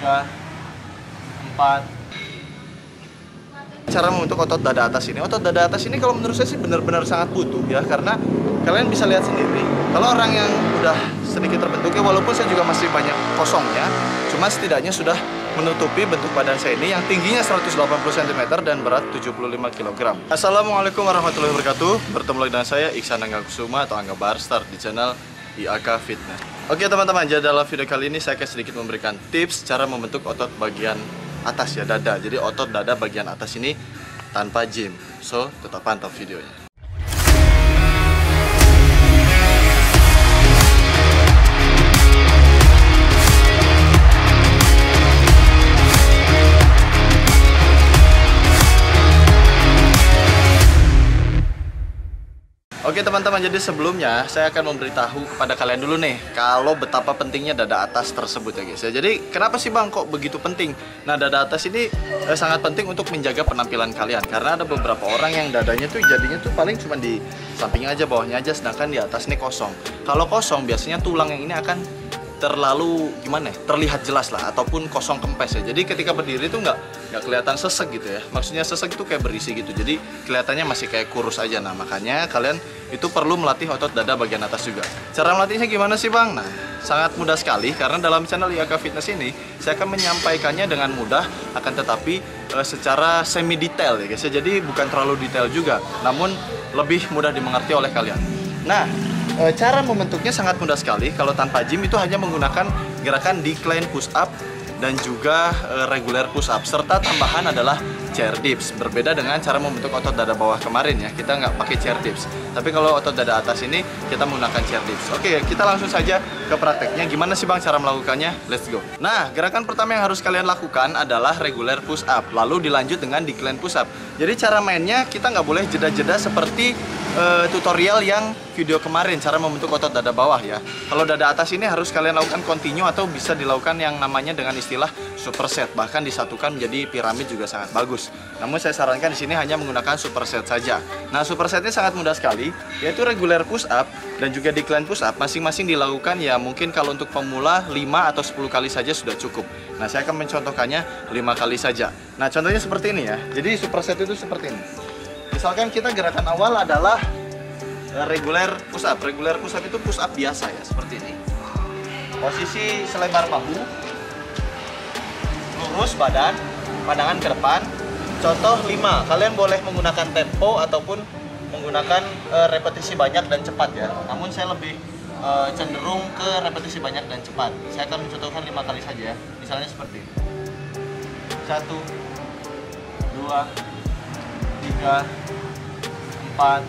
3, 4. Cara membentuk otot dada atas ini. Otot dada atas ini kalau menurut saya sih benar-benar sangat butuh ya, karena kalian bisa lihat sendiri. Kalau orang yang udah sedikit terbentuk ya, walaupun saya juga masih banyak kosongnya, cuma setidaknya sudah menutupi bentuk badan saya ini yang tingginya 180 cm dan berat 75 kg. Assalamualaikum warahmatullahi wabarakatuh. Bertemu lagi dengan saya Iksan Angga Kusuma atau Angga Barstar di channel IAK Fitness. Oke teman-teman, jadi dalam video kali ini saya akan sedikit memberikan tips cara membentuk otot bagian atas ya, dada. Jadi otot dada bagian atas ini tanpa gym. So, tetap pantau videonya. Oke teman-teman, jadi sebelumnya saya akan memberitahu kepada kalian dulu nih kalau betapa pentingnya dada atas tersebut ya guys ya. Jadi kenapa sih bang kok begitu penting? Nah, dada atas ini sangat penting untuk menjaga penampilan kalian, karena ada beberapa orang yang dadanya tuh jadinya tuh paling cuma di sampingnya aja, bawahnya aja, sedangkan di atas nih kosong. Kalau kosong biasanya tulang yang ini akan terlalu gimana ya, terlihat jelas lah, ataupun kosong kempes ya. Jadi ketika berdiri tuh nggak kelihatan sesek gitu ya. Maksudnya sesek itu kayak berisi gitu, jadi kelihatannya masih kayak kurus aja. Nah, makanya kalian itu perlu melatih otot dada bagian atas juga. Cara melatihnya gimana sih bang? Nah, sangat mudah sekali, karena dalam channel IAK Fitness ini saya akan menyampaikannya dengan mudah, akan tetapi secara semi detail ya guys ya. Jadi bukan terlalu detail juga, namun lebih mudah dimengerti oleh kalian. Nah, cara membentuknya sangat mudah sekali. Kalau tanpa gym itu hanya menggunakan gerakan decline push up dan juga regular push up, serta tambahan adalah chair dips. Berbeda dengan cara membentuk otot dada bawah kemarin ya, kita nggak pakai chair dips. Tapi kalau otot dada atas ini kita menggunakan chair dips. Oke, kita langsung saja ke prakteknya. Gimana sih bang cara melakukannya? Let's go. Nah, gerakan pertama yang harus kalian lakukan adalah regular push up, lalu dilanjut dengan decline push up. Jadi cara mainnya kita nggak boleh jeda-jeda seperti tutorial yang video kemarin, cara membentuk otot dada bawah ya. Kalau dada atas ini harus kalian lakukan continue, atau bisa dilakukan yang namanya dengan istilah superset, bahkan disatukan menjadi piramid juga sangat bagus. Namun saya sarankan di sini hanya menggunakan superset saja. Nah, supersetnya sangat mudah sekali, yaitu regular push up dan juga decline push up masing-masing dilakukan ya, mungkin kalau untuk pemula 5 atau 10 kali saja sudah cukup. Nah, saya akan mencontohkannya 5 kali saja. Nah, contohnya seperti ini ya. Jadi superset itu seperti ini. Misalkan kita gerakan awal adalah regular push up. Regular push up itu push up biasa ya, seperti ini. Posisi selebar bahu, lurus badan, pandangan ke depan. Contoh 5. Kalian boleh menggunakan tempo ataupun menggunakan repetisi banyak dan cepat ya. Namun saya lebih cenderung ke repetisi banyak dan cepat. Saya akan mencontohkan 5 kali saja ya. Misalnya seperti ini. 1, 2, 3, 4,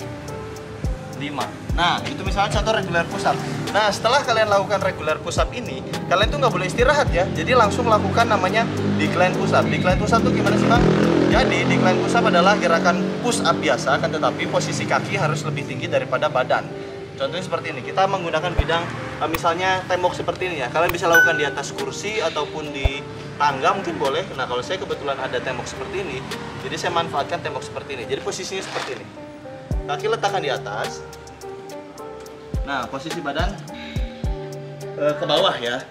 5. Nah, itu misalnya contoh regular push up. Nah, setelah kalian lakukan regular push up ini, kalian tuh nggak boleh istirahat ya. Jadi langsung lakukan namanya decline push up. Decline push up tuh gimana sih bang? Jadi decline push up adalah gerakan push up biasa, kan tetapi posisi kaki harus lebih tinggi daripada badan. Contohnya seperti ini. Kita menggunakan bidang misalnya tembok seperti ini ya. Kalian bisa lakukan di atas kursi ataupun di tangga mungkin boleh. Nah, kalau saya kebetulan ada tembok seperti ini, jadi saya manfaatkan tembok seperti ini. Jadi posisinya seperti ini. Kaki letakkan di atas. Nah, posisi badan ke bawah ya.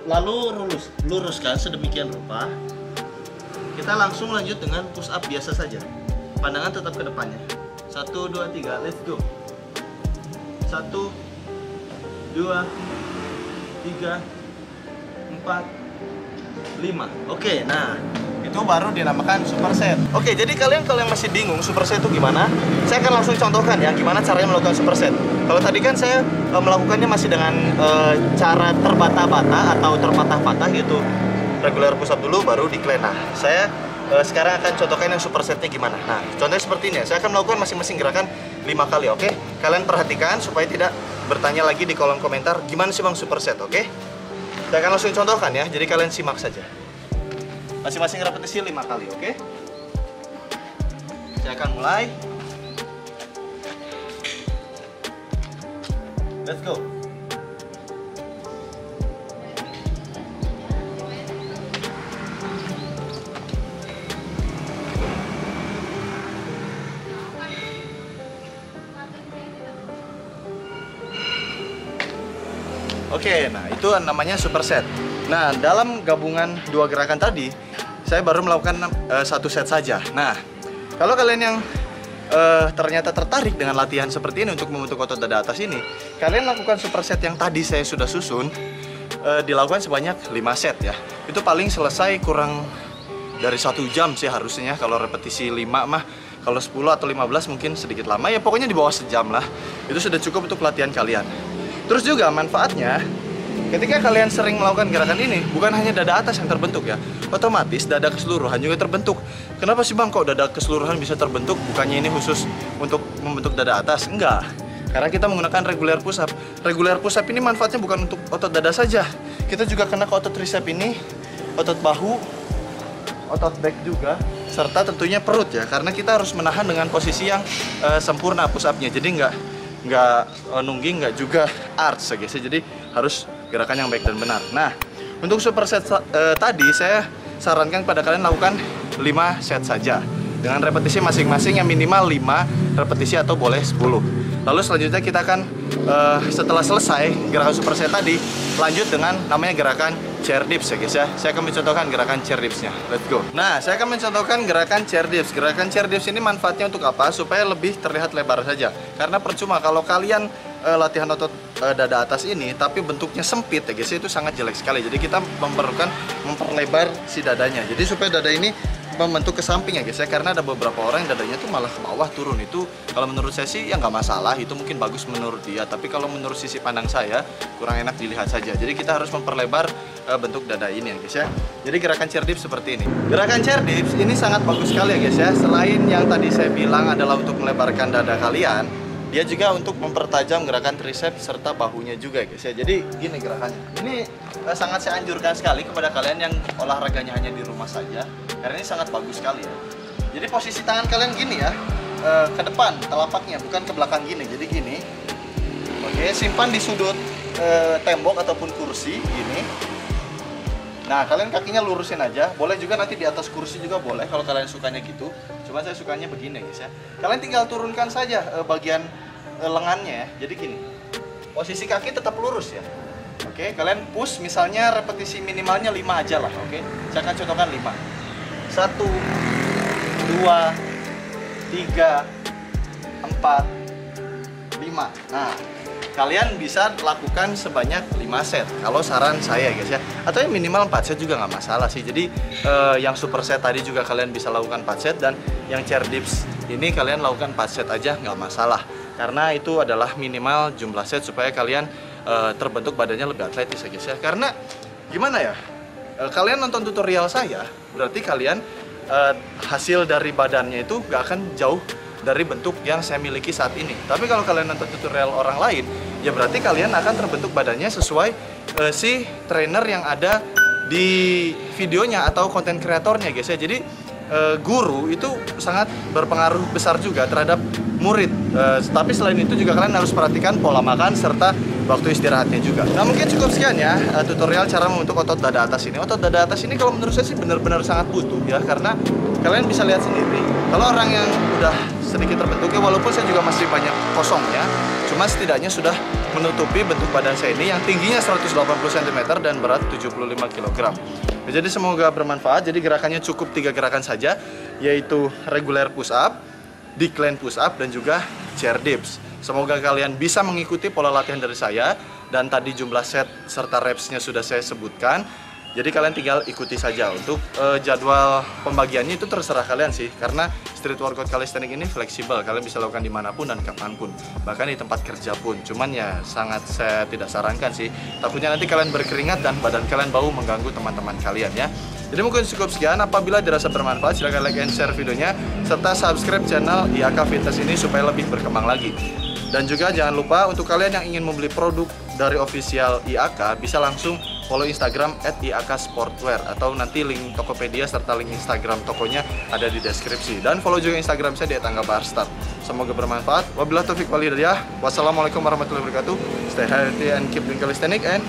Lalu luruskan sedemikian rupa. Kita langsung lanjut dengan push up biasa saja. Pandangan tetap ke depannya. 1, 2, 3, let's go. 1, 2, 3, 4, 5. Oke, nah itu baru dinamakan superset. Oke, jadi kalian kalau yang masih bingung superset itu gimana, saya akan langsung contohkan ya gimana caranya melakukan superset. Kalau tadi kan saya melakukannya masih dengan cara terbata-bata atau terpatah-patah gitu. Regular push up dulu baru decline. Nah, saya sekarang akan contohkan yang supersetnya gimana. Nah, contohnya seperti ini ya. Saya akan melakukan masing-masing gerakan 5 kali, oke? Kalian perhatikan supaya tidak bertanya lagi di kolom komentar gimana sih bang superset, oke? Saya akan langsung contohkan ya, jadi kalian simak saja. Masing-masing repetisi 5 kali, oke? Saya akan mulai. Let's go. Oke, nah itu namanya superset. Nah, dalam gabungan dua gerakan tadi, saya baru melakukan satu set saja. Nah, kalau kalian yang ternyata tertarik dengan latihan seperti ini untuk membentuk otot dada atas ini, kalian lakukan superset yang tadi saya sudah susun, dilakukan sebanyak 5 set ya. Itu paling selesai kurang dari 1 jam sih harusnya. Kalau repetisi 5 mah, kalau 10 atau 15 mungkin sedikit lama ya, pokoknya di bawah sejam lah. Itu sudah cukup untuk latihan kalian. Terus juga manfaatnya, ketika kalian sering melakukan gerakan ini, bukan hanya dada atas yang terbentuk ya, otomatis dada keseluruhan juga terbentuk. Kenapa sih bang kok dada keseluruhan bisa terbentuk? Bukannya ini khusus untuk membentuk dada atas? Enggak, karena kita menggunakan regular push up. Regular push up ini manfaatnya bukan untuk otot dada saja, kita juga kena ke otot tricep ini, otot bahu, otot back juga, serta tentunya perut ya, karena kita harus menahan dengan posisi yang sempurna push up-nya. Jadi nggak nungging, nggak juga arch ya guys. Jadi harus gerakan yang baik dan benar. Nah, untuk superset tadi saya sarankan kepada kalian lakukan 5 set saja dengan repetisi masing-masing yang minimal 5 repetisi atau boleh 10. Lalu selanjutnya kita akan setelah selesai gerakan superset tadi, lanjut dengan namanya gerakan chair dips ya guys ya. Saya akan mencontohkan gerakan chair dipsnya. Let's go. Nah, saya akan mencontohkan gerakan chair dips. Gerakan chair dips ini manfaatnya untuk apa? Supaya lebih terlihat lebar saja. Karena percuma kalau kalian latihan otot dada atas ini tapi bentuknya sempit ya guys, itu sangat jelek sekali. Jadi kita memerlukan memperlebar si dadanya. Jadi supaya dada ini membentuk ke samping ya guys ya, karena ada beberapa orang yang dadanya tuh malah ke bawah turun. Itu kalau menurut saya sih ya nggak masalah, itu mungkin bagus menurut dia, tapi kalau menurut sisi pandang saya kurang enak dilihat saja. Jadi kita harus memperlebar bentuk dada ini ya guys ya. Jadi gerakan chair dips seperti ini. Gerakan chair dips ini sangat bagus sekali ya guys ya. Selain yang tadi saya bilang adalah untuk melebarkan dada kalian, dia juga untuk mempertajam gerakan tricep serta bahunya juga guys ya. Jadi gini gerakannya. Ini sangat saya anjurkan sekali kepada kalian yang olahraganya hanya di rumah saja, karena ini sangat bagus sekali ya. Jadi posisi tangan kalian gini ya, ke depan telapaknya, bukan ke belakang gini. Jadi gini. Oke, simpan di sudut tembok ataupun kursi gini. Nah, kalian kakinya lurusin aja. Boleh juga nanti di atas kursi juga boleh kalau kalian sukanya gitu. Cuma saya sukanya begini guys ya. Kalian tinggal turunkan saja bagian lengannya ya. Jadi gini. Posisi kaki tetap lurus ya. Oke, kalian push misalnya repetisi minimalnya 5 aja lah. Oke. Saya akan contohkan 5. 1 2 3 4 5. Nah, kalian bisa lakukan sebanyak 5 set kalau saran saya guys ya, atau yang minimal 4 set juga nggak masalah sih. Jadi yang super set tadi juga kalian bisa lakukan 4 set, dan yang chair dips ini kalian lakukan 4 set aja nggak masalah, karena itu adalah minimal jumlah set supaya kalian terbentuk badannya lebih atletis ya guys ya. Karena gimana ya, kalian nonton tutorial saya berarti kalian hasil dari badannya itu nggak akan jauh dari bentuk yang saya miliki saat ini. Tapi kalau kalian nonton tutorial orang lain, ya berarti kalian akan terbentuk badannya sesuai si trainer yang ada di videonya atau konten kreatornya guys ya. Jadi guru itu sangat berpengaruh besar juga terhadap murid. Tapi selain itu juga kalian harus perhatikan pola makan serta waktu istirahatnya juga. Nah, mungkin cukup sekian ya tutorial cara membentuk otot dada atas ini. Otot dada atas ini kalau menurut saya sih benar-benar sangat butuh ya, karena kalian bisa lihat sendiri kalau orang yang udah sedikit terbentuk ya, walaupun saya juga masih banyak kosongnya, cuma setidaknya sudah menutupi bentuk badan saya ini yang tingginya 180 cm dan berat 75 kg. Jadi semoga bermanfaat. Jadi gerakannya cukup 3 gerakan saja, yaitu regular push up, decline push up, dan juga chair dips. Semoga kalian bisa mengikuti pola latihan dari saya, dan tadi jumlah set serta repsnya sudah saya sebutkan. Jadi kalian tinggal ikuti saja. Untuk jadwal pembagiannya itu terserah kalian sih, karena street workout calisthenics ini fleksibel, kalian bisa lakukan dimanapun dan kapanpun, bahkan di tempat kerja pun. Cuman ya sangat saya tidak sarankan sih, takutnya nanti kalian berkeringat dan badan kalian bau mengganggu teman-teman kalian ya. Jadi mungkin cukup sekian. Apabila dirasa bermanfaat, silahkan like and share videonya, serta subscribe channel IAK Fitness ini supaya lebih berkembang lagi. Dan juga jangan lupa untuk kalian yang ingin membeli produk dari official IAK, bisa langsung follow Instagram @IAKSportwear, atau nanti link Tokopedia serta link Instagram tokonya ada di deskripsi. Dan follow juga Instagram saya di @anggabaharstart. Semoga bermanfaat. Wabillahi taufiq wal hidayah. Wassalamualaikum warahmatullahi wabarakatuh. Stay healthy and keep doing calisthenics and